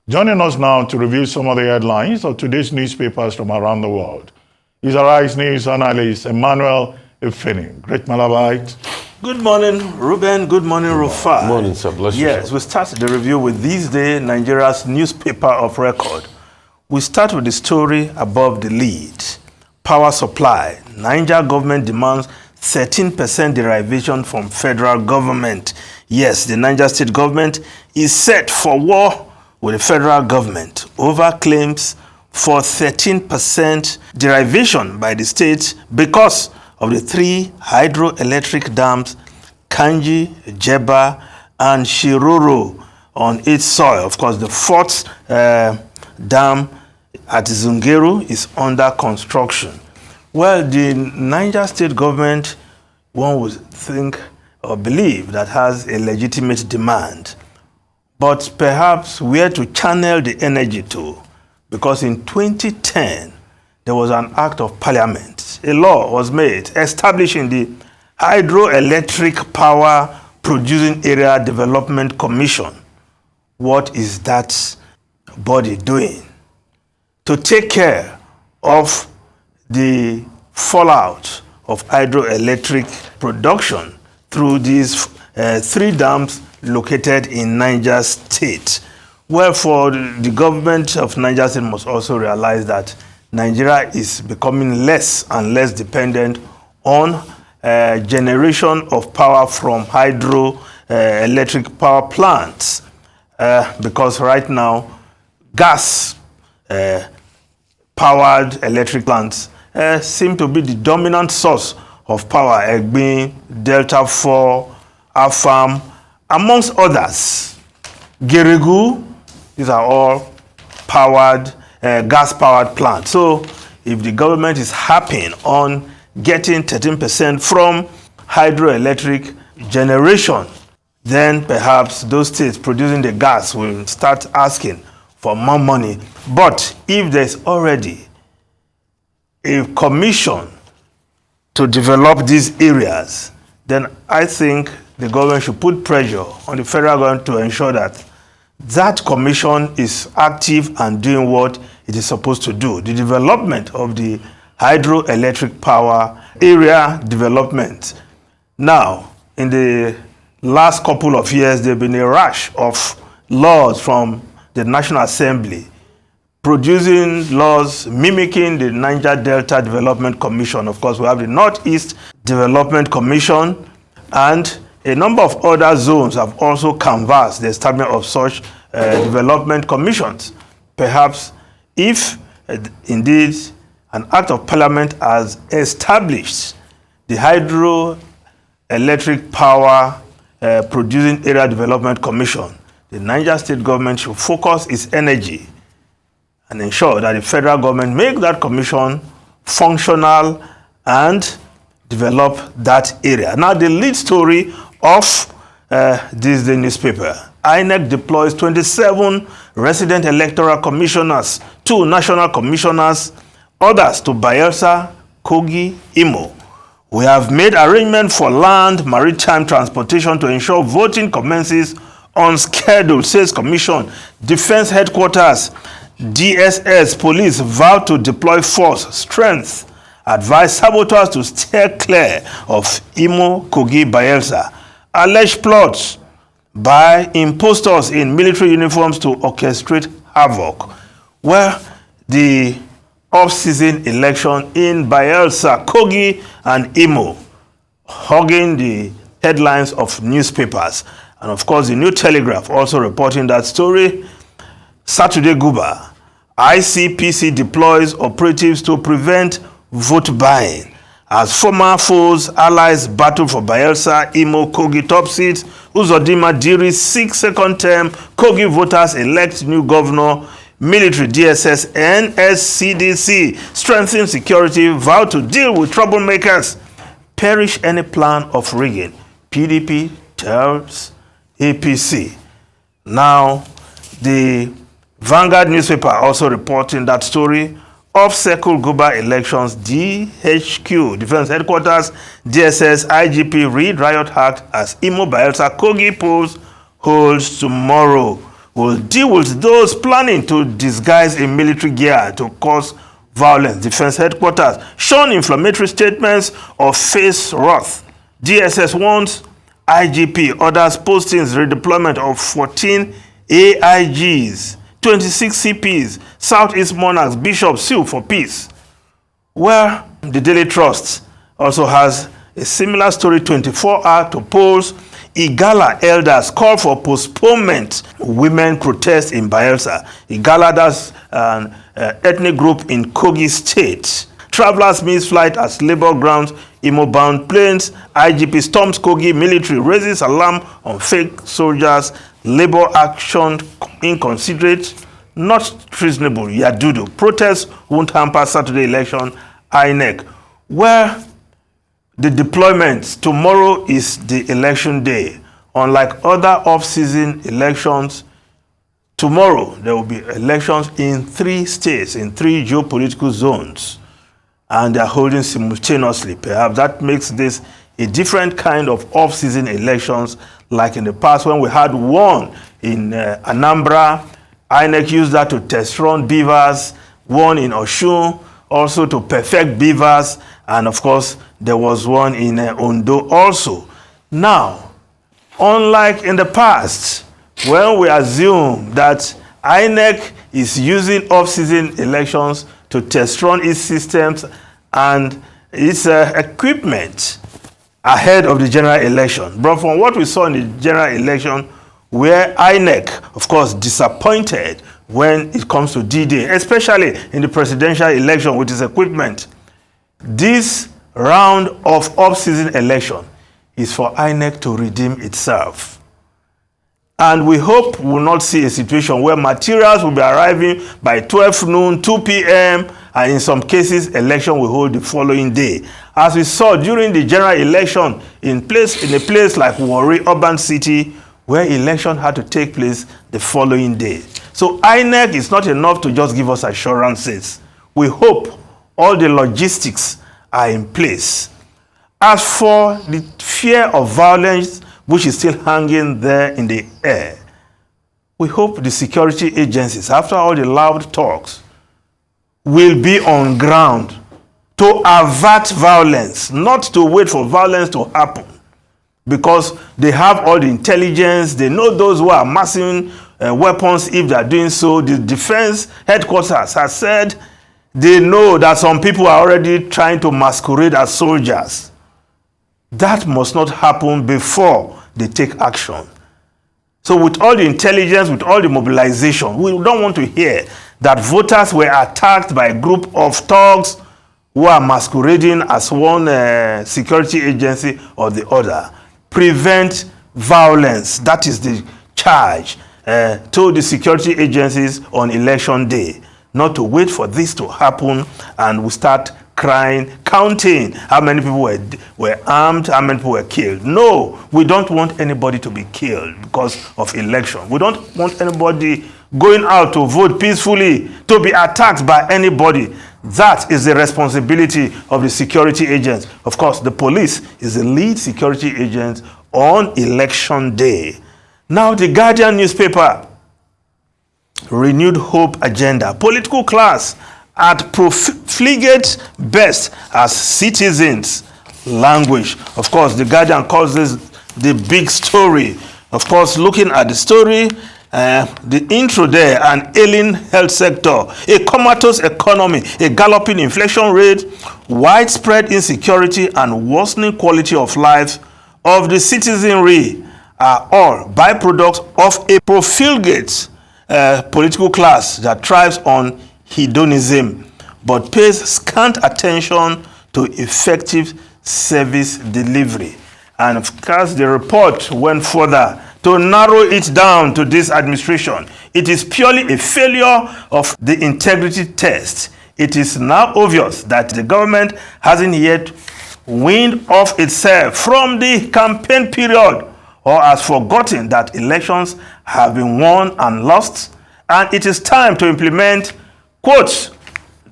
Joining us now to review some of the headlines of today's newspapers from around the world is Arise News analyst Emmanuel Ifeanyi. Great Malabite. Good morning, Ruben. Good morning, Rufai. Good morning, sir. Bless you. Yes, we start the review with this day, Nigeria's newspaper of record. We start with the story above the lead. Power supply. Niger government demands 13% derivation from federal government. Yes, the Niger State government is set for war with the federal government over claims for 13% derivation by the state because of the 3 hydroelectric dams, Kanji, Jeba, and Shiroro on its soil. Of course, the 4th dam at Zungeru is under construction. Well, the Niger State government, one would think or believe that has a legitimate demand, but perhaps where to channel the energy to, because in 2010, there was an act of parliament. A law was made establishing the Hydroelectric Power Producing Area Development Commission. What is that body doing? To take care of the fallout of hydroelectric production through these 3 dams located in Niger State. Wherefore, the government of Niger State must also realize that Nigeria is becoming less and less dependent on generation of power from hydroelectric power plants, because right now, gas powered electric plants seem to be the dominant source of power. Egbin, Delta 4, Afam, amongst others. Geregu, these are all powered, gas-powered plants. So if the government is happy on getting 13% from hydroelectric generation, then perhaps those states producing the gas will start asking for more money. But if there's already a commission to develop these areas, then I think the government should put pressure on the federal government to ensure that that commission is active and doing what it is supposed to do. The development of the hydroelectric power area development. Now, in the last couple of years, there have been a rush of laws from the National Assembly producing laws mimicking the Niger Delta Development Commission. Of course, we have the Northeast Development Commission, and a number of other zones have also canvassed the establishment of such development commissions. Perhaps if indeed an act of parliament has established the hydroelectric power producing area development commission, the Niger State government should focus its energy and ensure that the federal government make that commission functional and develop that area. Now, the lead story of this day newspaper: INEC deploys 27 resident electoral commissioners, 2 national commissioners, others to Bayelsa, Kogi, Imo. We have made arrangement for land maritime transportation to ensure voting commences on schedule, says Commission. Defense Headquarters, DSS, police vow to deploy force strength. Advise saboteurs to steer clear of Imo, Kogi, Bayelsa. Alleged plots by impostors in military uniforms to orchestrate havoc. Well, the off-season election in Bayelsa, Kogi, and Imo hogging the headlines of newspapers. And of course, the New Telegraph also reporting that story. Saturday Guba, ICPC deploys operatives to prevent vote buying. As former foes, allies battle for Bayelsa, Imo, Kogi top seats, Uzodinma Diri's 6th second term, Kogi voters elect new governor, military, DSS, NSCDC, strengthen security, vow to deal with troublemakers, perish any plan of rigging. PDP tells APC. Now, the Vanguard newspaper also reporting that story. Off-cycle Guba elections, DHQ, Defense Headquarters, DSS, IGP read riot act as Imo, Bayelsa, Kogi polls holds tomorrow. will deal with those planning to disguise in military gear to cause violence. Defense headquarters shun inflammatory statements of face wrath. DSS wants IGP orders postings redeployment of 14 AIGs, 26 CPs, Southeast monarchs, bishops sue for peace. Where the Daily Trust also has a similar story, 24-hour to polls. Igala elders call for postponement. Women protest in Bayelsa. Igala, that's an ethnic group in Kogi State. Travelers miss flight as labor grounds. Imo-bound planes. IGP storms Kogi. Military raises alarm on fake soldiers. Labor action inconsiderate, not treasonable. Yadudu. Protests won't hamper Saturday election. INEC. Where the deployment, tomorrow is the election day. Unlike other off-season elections, tomorrow there will be elections in 3 states, in 3 geopolitical zones, and they are holding simultaneously. Perhaps that makes this a different kind of off-season elections, like in the past when we had one in Anambra. INEC used that to test run beavers, one in Osun, also to perfect beavers, and of course, there was one in Ondo also. Now, unlike in the past, when we assume that INEC is using off-season elections to test run its systems and its equipment ahead of the general election. But from what we saw in the general election, where INEC, of course, disappointed when it comes to D-Day, especially in the presidential election with its equipment, this round of off-season election is for INEC to redeem itself. And we hope we will not see a situation where materials will be arriving by 12 noon, 2 p.m., and in some cases, election will hold the following day. As we saw during the general election in a place like Warri Urban City, where election had to take place the following day. So INEC is not enough to just give us assurances. We hope all the logistics are in place. As for the fear of violence, which is still hanging there in the air, we hope the security agencies, after all the loud talks, will be on ground to avert violence, not to wait for violence to happen, because they have all the intelligence. They know those who are amassing weapons if they are doing so. The defense headquarters has said they know that some people are already trying to masquerade as soldiers. That must not happen before they take action. So with all the intelligence, with all the mobilization, we don't want to hear that voters were attacked by a group of thugs who are masquerading as one security agency or the other. Prevent violence. That is the charge to the security agencies on election day. Not to wait for this to happen and we start crying, counting how many people were armed, how many people were killed. No, we don't want anybody to be killed because of election. We don't want anybody going out to vote peacefully to be attacked by anybody. That is the responsibility of the security agents. Of course, the police is the lead security agent on election day. Now, the Guardian newspaper, renewed hope agenda. Political class at profligate best as citizens languish. Of course, the Guardian calls this the big story. Of course, looking at the story, the intro there, an ailing health sector, a comatose economy, a galloping inflation rate, widespread insecurity, and worsening quality of life of the citizenry are all byproducts of a profligate political class that thrives on hedonism but pays scant attention to effective service delivery. And of course, the report went further to narrow it down to this administration. It is purely a failure of the integrity test. It is now obvious that the government hasn't yet weaned off itself from the campaign period or has forgotten that elections have been won and lost, and it is time to implement, quote,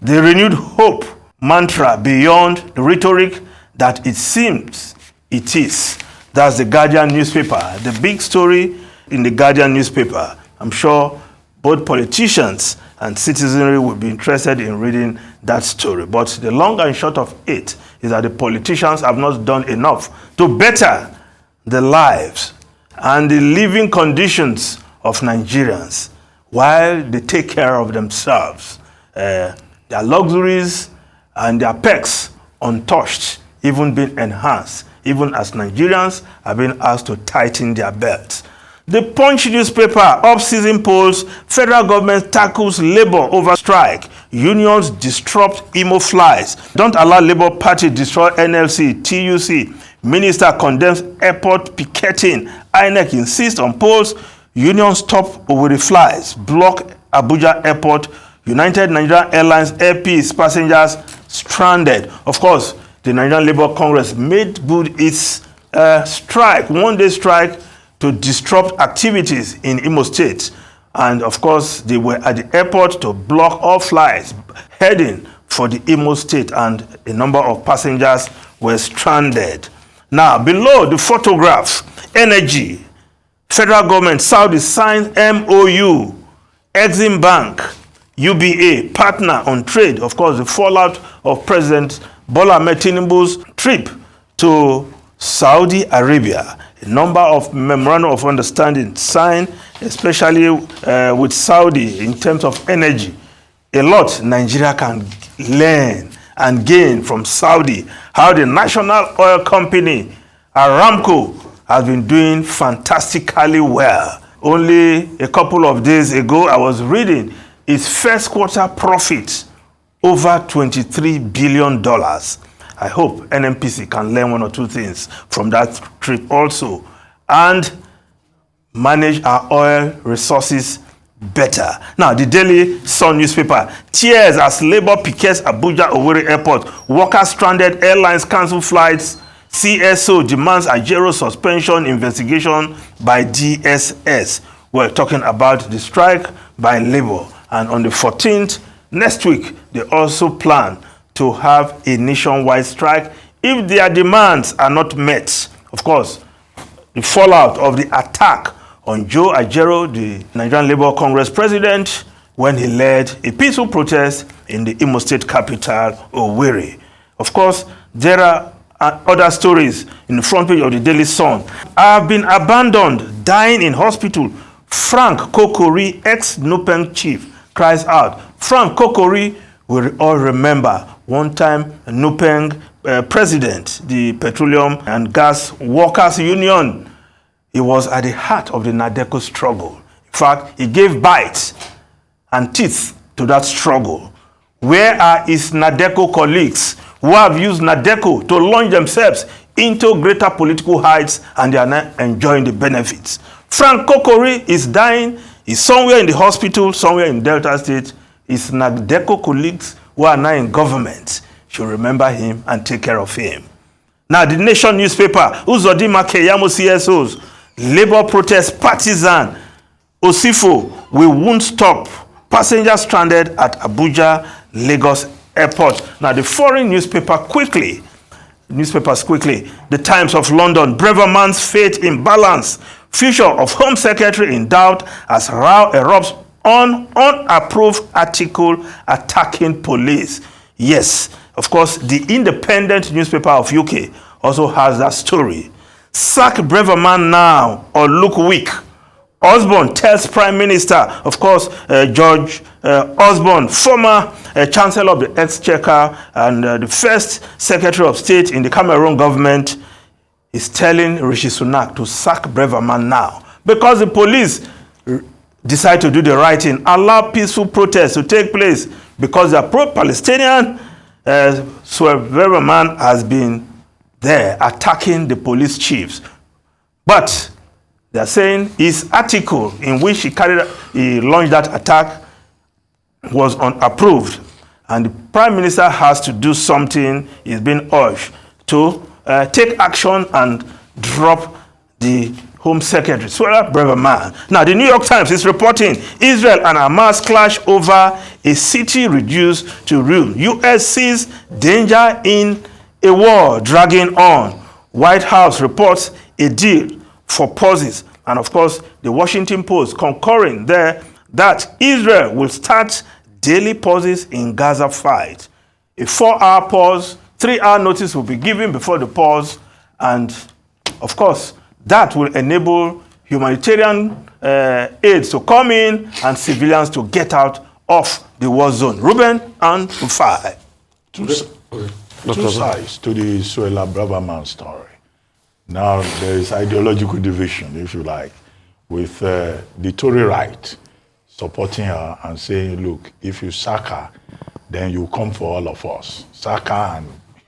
the renewed hope mantra beyond the rhetoric that it seems it is. That's the Guardian newspaper. The big story in the Guardian newspaper, I'm sure both politicians and citizenry will be interested in reading that story. But the long and short of it is that the politicians have not done enough to better the lives and the living conditions of Nigerians while they take care of themselves. Their luxuries and their perks untouched, even being enhanced, even as Nigerians have been asked to tighten their belts. The Punch newspaper, off-season polls, federal government tackles labor over strike. Unions disrupt Imo flies. Don't allow Labour Party destroy NLC, TUC. Minister condemns airport picketing. INEC insists on polls. Unions stop Owerri flies. Block Abuja airport. United Nigerian Airlines airpiece passengers stranded. Of course, the Nigerian Labour Congress made good its strike, one-day strike, to disrupt activities in Imo State. And of course, they were at the airport to block all flights heading for the Imo State, and a number of passengers were stranded. Now, below the photograph, energy, federal government, Saudi signs MOU, Exim Bank, UBA, partner on trade. Of course, the fallout of President Bola Ahmed Tinubu's trip to Saudi Arabia. A number of memorandum of understanding signed, especially with Saudi in terms of energy. A lot Nigeria can learn and gain from Saudi. How the national oil company, Aramco, has been doing fantastically well. Only a couple of days ago, I was reading its first quarter profit over $23 billion. I hope NNPC can learn one or two things from that trip also and manage our oil resources better. Now, the Daily Sun newspaper, tears as Labour pickets Abuja Owerri Airport. Workers stranded, airlines cancel flights. CSO demands Ajero suspension investigation by DSS. We're talking about the strike by Labour. And on the 14th, next week, they also plan to have a nationwide strike if their demands are not met. Of course, the fallout of the attack on Joe Ajero, the Nigerian Labour Congress president, when he led a peaceful protest in the Imo State capital, Owerri. Of course, there are other stories in the front page of the Daily Sun. I've been abandoned, dying in hospital. Frank Kokori, ex-Nupeng chief, cries out. Frank Kokori, we all remember, one-time Nupeng president, the Petroleum and Gas Workers Union. He was at the heart of the NADECO struggle. In fact, he gave bites and teeth to that struggle. Where are his NADECO colleagues who have used NADECO to launch themselves into greater political heights and they are now enjoying the benefits? Frank Kokori is dying. He's somewhere in the hospital, somewhere in Delta State. His NADECO colleagues who are now in government should remember him and take care of him. Now, the Nation newspaper, Uzodinma Keyamo CSOs, Labour protest partisan, Osifo, we won't stop. Passengers stranded at Abuja, Lagos Airport. Now, the foreign newspapers quickly. The Times of London, Braverman's fate in balance. Future of Home Secretary in doubt as row erupts on unapproved article attacking police. Yes, of course, the Independent newspaper of UK also has that story. Sack Braverman now or look weak. Osborne tells Prime Minister, of course, George Osborne, former Chancellor of the Exchequer and the first Secretary of State in the Cameroon government, is telling Rishi Sunak to sack Braverman now because the police decide to do the right thing, allow peaceful protests to take place because they are pro-Palestinian. So Braverman has been there attacking the police chiefs. But they are saying his article in which he launched that attack was unapproved. And the Prime Minister has to do something. He's been urged to take action and drop the Home Secretary, Swera Braverman. Now, the New York Times is reporting Israel and Hamas clash over a city reduced to ruin. U.S. sees danger in a war dragging on. White House reports a deal for pauses And of course, the Washington Post concurring there that Israel will start daily pauses in Gaza fight. A 4-hour pause, 3-hour notice will be given before the pause, and of course, that will enable humanitarian aid to come in and civilians to get out of the war zone. Ruben and Rufai. Two sides to the Suella Braverman story. Now, there is ideological division, if you like, with the Tory right supporting her and saying, look, if you sack her, then you come for all of us. Sack her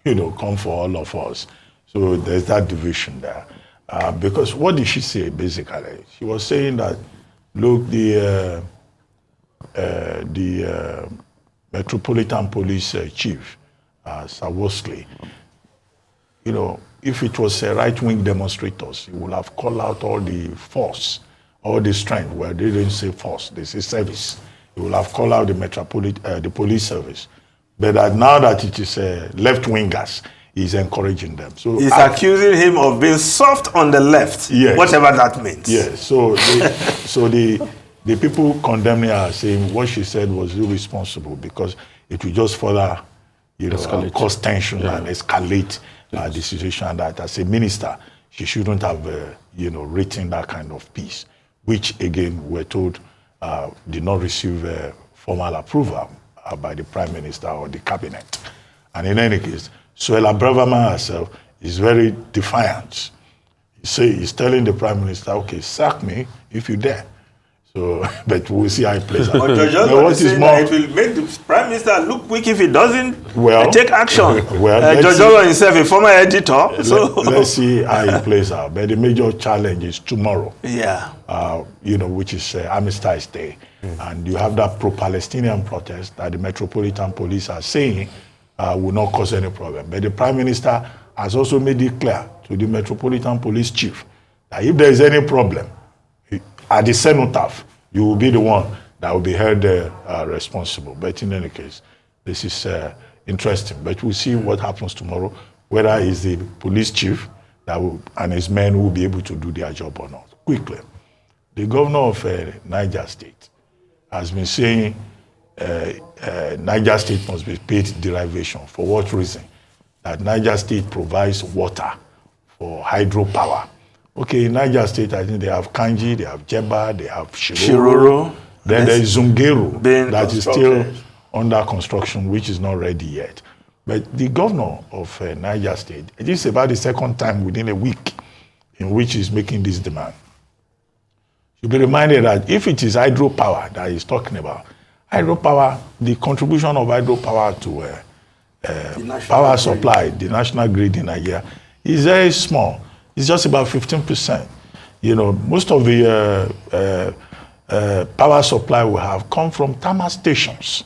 and, come for all of us. So there's that division there. Because what did she say, basically? She was saying that, look, the Metropolitan Police Chief, Sawosli, if it was right-wing demonstrators, he would have called out all the force, all the strength. Well, they didn't say force, they say service. He would have called out the police service. But now that it is left-wingers, he's encouraging them. So he's accusing him of being soft on the left, yes, whatever that means. Yes, so the people condemning her are saying what she said was irresponsible because it will just further cause tension and escalate the situation, and that as a minister, she shouldn't have written that kind of piece, which again, we're told did not receive formal approval by the Prime Minister or the cabinet. And in any case, Suella Braverman herself is very defiant. He's telling the Prime Minister, okay, sack me if you dare. So, but we'll see how it plays out. But it will make the Prime Minister look weak if he doesn't take action. Jojo himself, a former editor. Let's see how it plays out. But the major challenge is tomorrow. Yeah. Which is Armistice Day. And you have that pro-Palestinian protest that the Metropolitan Police are saying will not cause any problem. But the Prime Minister has also made it clear to the Metropolitan Police Chief that if there is any problem, at the cenotaph, you will be the one that will be held responsible. But in any case, this is interesting. But we'll see what happens tomorrow, whether it's the police chief and his men will be able to do their job or not. Quickly, the governor of Niger State has been saying Niger State must be paid derivation. For what reason? That Niger State provides water for hydropower. Okay, in Niger State, I think they have Kanji, they have Jeba, they have Shiroro. Then there is Zungeru that is still under construction, which is not ready yet. But the governor of Niger State, it is about the second time within a week in which he's making this demand. You'll be reminded that if it is hydropower that he's talking about, hydropower, the contribution of hydropower to power supply, the national grid in Nigeria, is very small. It's just about 15%. Most of the power supply we have come from thermal stations.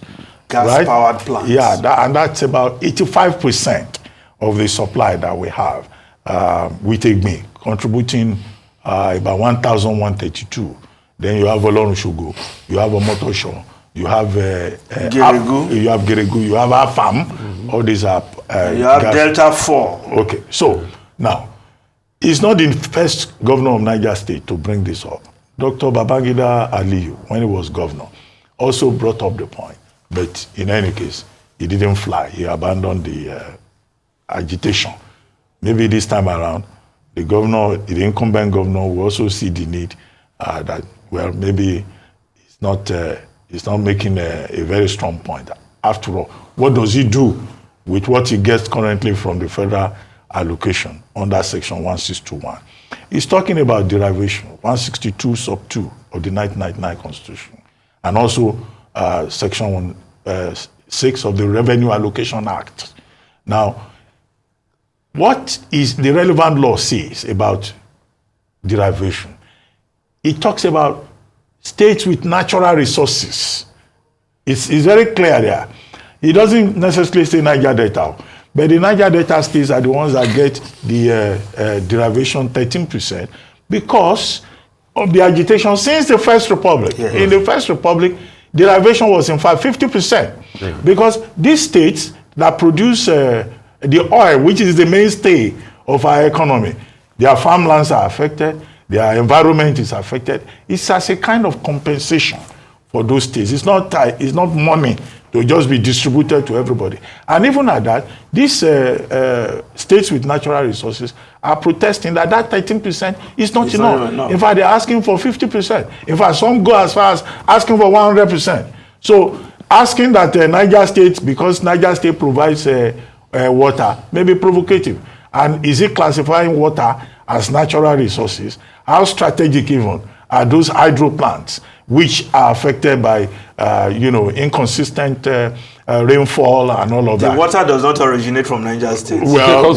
Gas-powered plants. Yeah, and that's about 85% of the supply that we have with EGMI, contributing about 1,132. Then you have Olorun-Shogo, you have Omotosho, you have Geregu, you have Afam. All these are you have gas. Delta 4. Okay, so now, he's not the first governor of Niger State to bring this up. Dr. Babangida Aliyu, when he was governor, also brought up the point. But in any case, he didn't fly. He abandoned the agitation. Maybe this time around, the incumbent governor will also see the need that, well, maybe it's not making a very strong point. After all, what does he do with what he gets currently from the federal allocation under Section 1621? He's talking about derivation, 162 sub 2 of the 1999 Constitution, and also Section 6 of the Revenue Allocation Act. Now, what is the relevant law says about derivation? It talks about states with natural resources. It's very clear there. It doesn't necessarily say Niger Delta, but the Niger Delta states are the ones that get the derivation 13% because of the agitation since the First Republic. Yeah. In the First Republic, derivation was in fact 50% because these states that produce the oil, which is the mainstay of our economy, their farmlands are affected, their environment is affected. It's as a kind of compensation for those states. It's not money to just be distributed to everybody. And even at that, these states with natural resources are protesting that 13% is not enough. In fact, they're asking for 50%. In fact, some go as far as asking for 100%. So asking that Niger State, because Niger State provides water, may be provocative. And is it classifying water as natural resources? How strategic even are those hydro plants, which are affected by, inconsistent rainfall and all of that? The water does not originate from Niger State. Well,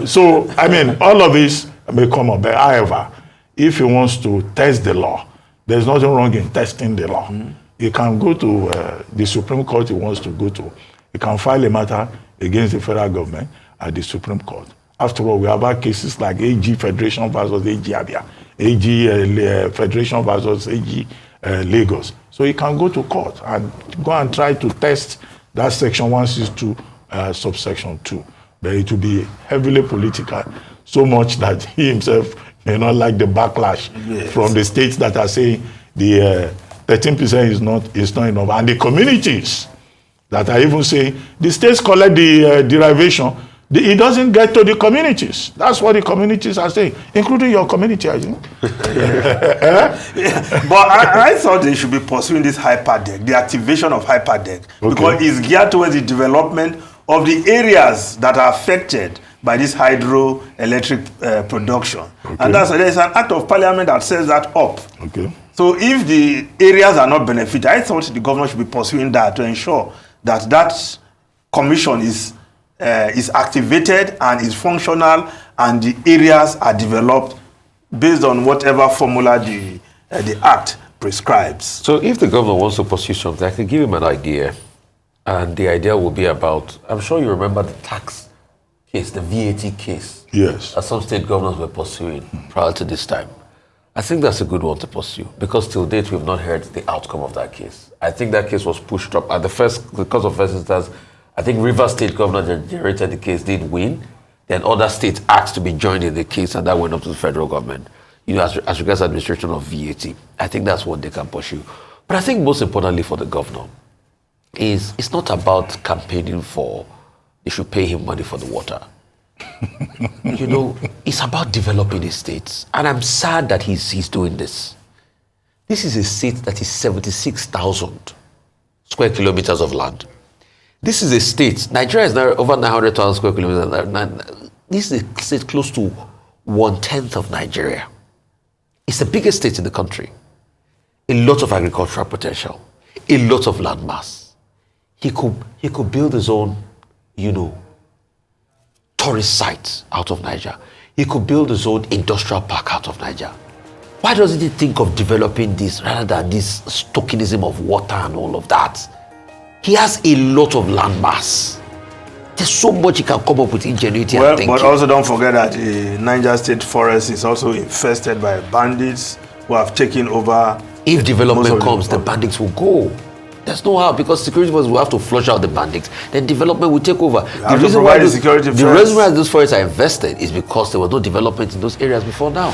so, I mean, all of this may come up. But however, if he wants to test the law, there's nothing wrong in testing the law. He can go to the Supreme Court he wants to go to. He can file a matter against the federal government at the Supreme Court. After all, we have had cases like AG Federation versus AG Abia, AG Federation versus AG Lagos. So he can go to court and go and try to test that section 162 subsection 2. But it will be heavily political, so much that he himself may not like the backlash from the states that are saying the 13% is not enough. And the communities that are even saying the states collect the derivation, it doesn't get to the communities. That's what the communities are saying, including your community, I think. But I thought they should be pursuing this hyperdeck, the activation of hyperdeck, because it's geared towards the development of the areas that are affected by this hydroelectric production. And there's an act of parliament that sets that up. So if the areas are not benefited, I thought the government should be pursuing that to ensure that that commission is activated and is functional, and the areas are developed based on whatever formula the act prescribes. So if the governor wants to pursue something, I can give him an idea, and the idea will be about, I'm sure you remember the tax case, the VAT case. Yes. That some state governors were pursuing prior to this time. I think that's a good one to pursue, because till date we've not heard the outcome of that case. I think that case was pushed up at because of first instance. I think Rivers State governor that generated the case did win. Then other states asked to be joined in the case, and that went up to the federal government. As regards administration of VAT, I think that's what they can pursue. But I think most importantly for the governor is it's not about campaigning for they should pay him money for the water. It's about developing the states. And I'm sad that he's doing this. This is a state that is 76,000 square kilometers of land. This is a state, Nigeria is now over 900,000 square kilometers. This is a state close to 1/10 of Nigeria. It's the biggest state in the country. A lot of agricultural potential, a lot of land mass. He could build his own, tourist sites out of Niger. He could build his own industrial park out of Niger. Why doesn't he think of developing this rather than this tokenism of water and all of that? He has a lot of land mass. There's so much he can come up with ingenuity and thinking. But also don't forget that the Niger State forest is also infested by bandits who have taken over. If development comes, the bandits will go. There's no how, because security forces will have to flush out the bandits. Then development will take over. The reason why those forests are invested is because there was no development in those areas before now.